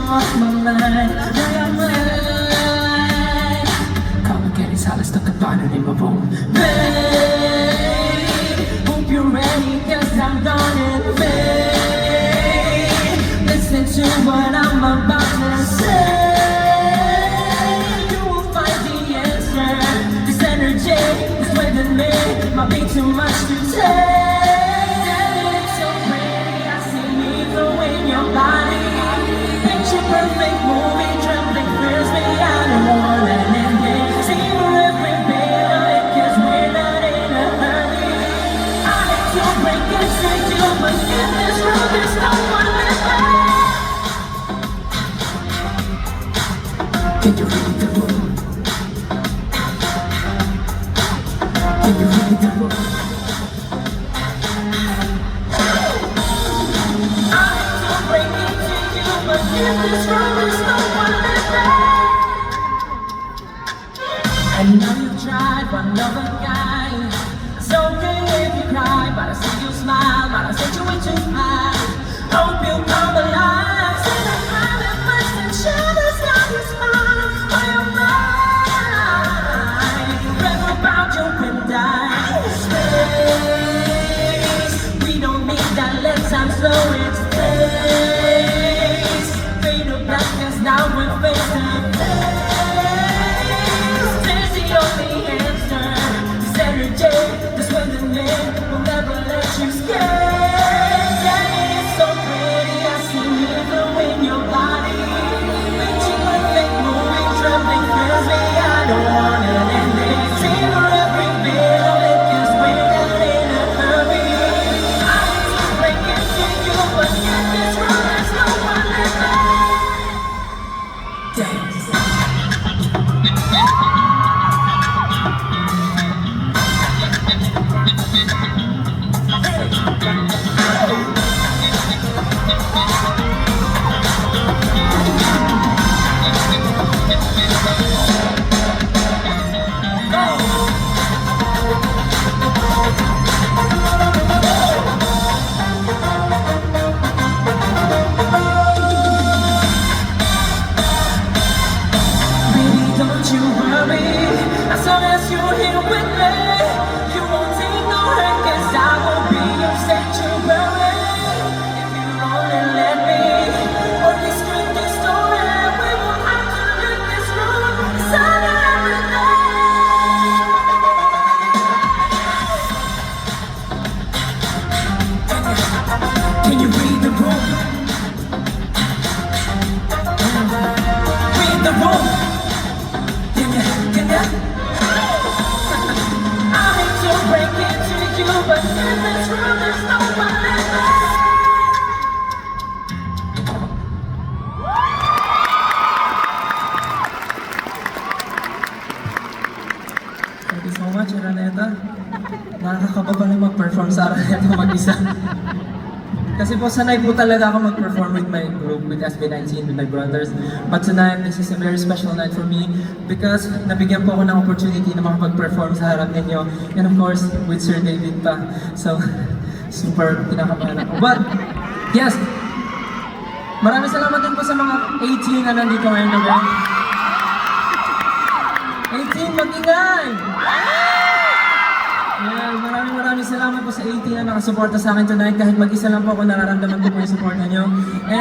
off my mind. Complicated silence stuck abandoned in my room. Babe, hope you're ready, cause I'm gonna invade. Listen to what I'm about to say. You will find the answer. This energy is within me, might be too much to take. It's so pretty, I see me in your body. Picture perfect movie, trembling fears me. I don't want an ending. Savor every bit of it, cause we're not in a hurry. I hate to break it to you, but in this room there's no one left. Can you read the room? Can you read the room? But in this room there's no one left. I know you tried for another guy. It's okay if you cry, but I see you smile, but I set you way too high. Hope you come alive. See the kind that bursts and shatters down your spine. By your mind, rev about you and die. Space, we don't need that. Let's time slow its pace. Fade to blackness, now we're face to face. There's the only answer. This energy, this within me, will never let you escape. It's so pretty, I see you in your body. Picture perfect movie, trembling fears me. I don't want an ending. Savor every bit of it, cause we're not in a hurry. I hate to break it to you, but in this room there's no one left. Dance. Don't you worry, as long as you're here with me, you won't take no hurt, cause I will be your sanctuary. If you only let me, or this script this story, we won't have to leave this room, inside of everything. Can you read the room? Read the room. I hate to break it to you, but in this room there's no one left. Thank you so much, Araneta. Nakakakaba pala mag-perform sa Araneta mag-isa. Kasi po sanay po talaga ako mag-perform with my group, with SB19, with my brothers. But tonight, this is a very special night for me because nabigyan po ako ng opportunity na makapag-perform sa harap ninyo. And of course, with Sir David pa. So, super kinakabahan ako. But, yes, maraming salamat din po sa mga 18 na nandito ngayon na ba? 18, mag-ingay! Yeah, maraming salamat po sa 18 na nakasuporta sa akin tonight. Kahit mag-isa lang po ako, nararamdaman ko po yung support nyo.